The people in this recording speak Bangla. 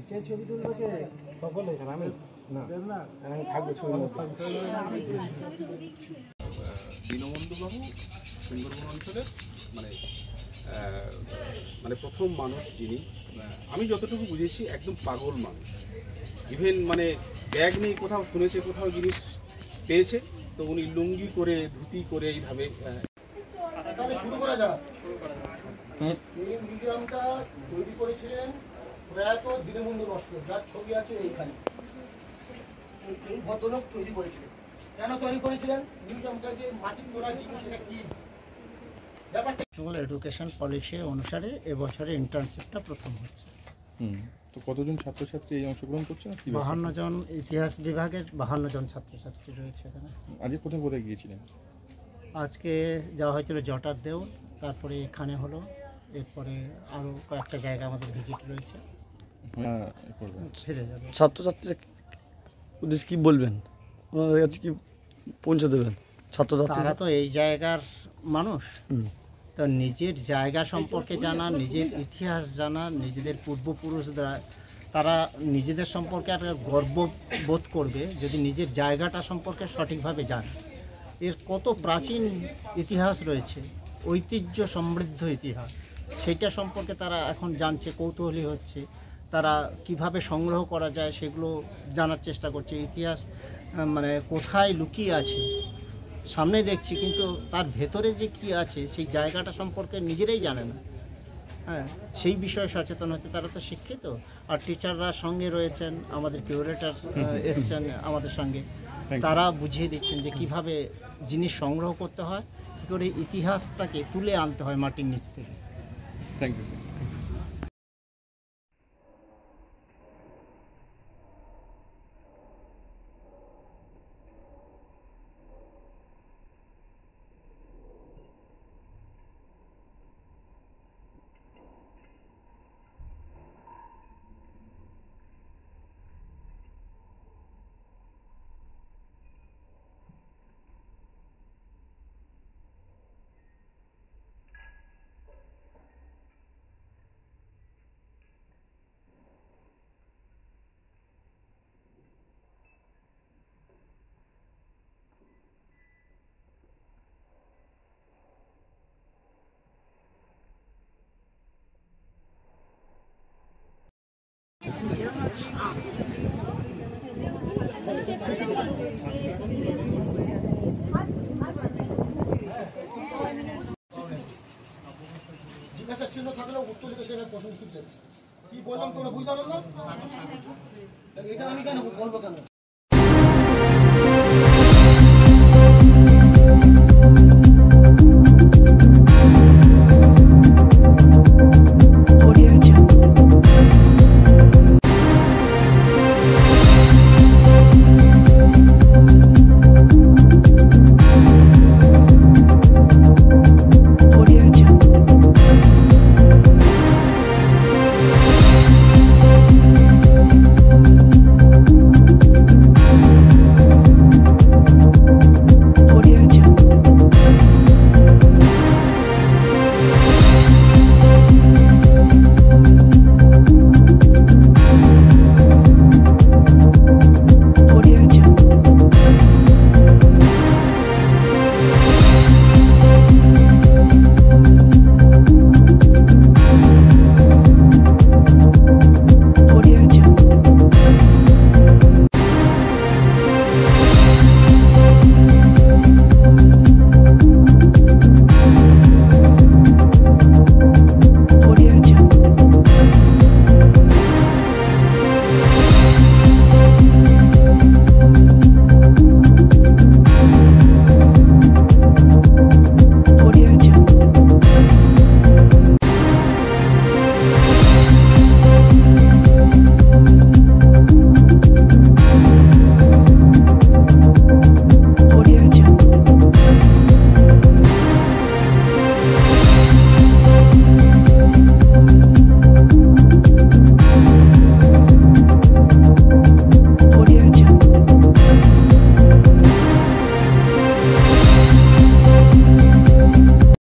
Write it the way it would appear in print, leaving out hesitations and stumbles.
কে ছবি তুলবে কে? সকলে আমি না আমি থাকবো ছবি। দীনবন্ধুবাবু সুন্দরবন অঞ্চলের মানে মানে প্রথম মানুষ যিনি, আমি যতটুকু বুঝেছি একদম পাগল মানুষ। ইভেন মানে ব্যাগ নেই, কোথাও শুনেছে কোথাও জিনিস পেয়েছে তো উনি লুঙ্গি করে ধুতি করে এইভাবে। তাহলে শুরু করা যাক। এই মিউজিয়ামটা তৈরি করেছিলেন প্রয়াত দীনবন্ধু লস্কর, যার ছবি আছে এইখানে। এই ভদ্রলোক তৈরি করেছিলেন। কেন তৈরি করেছিলেন? মিউজিয়ামটা যে মাটির তোলা জিনিস, এটা কি ব্যাপারটা? এডুকেশন পলিসি অনুসারে এবছরে ইন্টার্নশিপটা প্রথম হচ্ছে। তো কতজন ছাত্রছাত্রী এই অংশগ্রহণ করছেন? 52 জন, ইতিহাস বিভাগের 52 জন ছাত্রছাত্রী রয়েছে এখানে। আজকে কোথায় কোথায় গিয়েছিলেন? আজকে যাওয়া হয়েছিল জটার দেউল, তারপরে এখানে হলো, এরপরে আরও কয়েকটা জায়গা আমাদের ভিজিট রয়েছে। ফিরে যাবে। ছাত্রছাত্রীরা উদ্দেশ্যে কি বলবেন, ওনাদের কাছে কি পৌঁছে দেবেন? ছাত্রছাত্রীরা তো এই জায়গার মানুষ, তো নিজের জায়গা সম্পর্কে জানা, নিজের ইতিহাস জানা, নিজেদের পূর্বপুরুষরা তারা নিজেদের সম্পর্কে একটা গর্ববোধ করবে যদি নিজের জায়গাটা সম্পর্কে সঠিকভাবে জানে। এর কত প্রাচীন ইতিহাস রয়েছে, ঐতিহ্য সমৃদ্ধ ইতিহাস, সেইটা সম্পর্কে তারা এখন জানছে, কৌতূহলী হচ্ছে। তারা কিভাবে সংগ্রহ করা যায় সেগুলো জানার চেষ্টা করছে। ইতিহাস মানে কোথায় লুকিয়ে আছে সামনে দেখছি, কিন্তু তার ভেতরে যে কি আছে সেই জায়গাটা সম্পর্কে নিজেরাই জানে না। হ্যাঁ, সেই বিষয়ে সচেতন হচ্ছে। তারা তো শিক্ষিত, আর টিচাররা সঙ্গে রয়েছেন, আমাদের কিউরেটর এসছেন আমাদের সঙ্গে, তারা বুঝিয়ে দিচ্ছেন যে কিভাবে জিনিস সংগ্রহ করতে হয়, কী করে ইতিহাসটাকে তুলে আনতে হয় মাটির নিচ থেকে। Thank you. জিজ্ঞাসা চিহ্ন থাকলেও উত্তর লিখে সেভাবে প্রশ্ন করতে কি বললাম তোমরা বুঝতে পারো না? এটা আমি কেন বলবো কেন?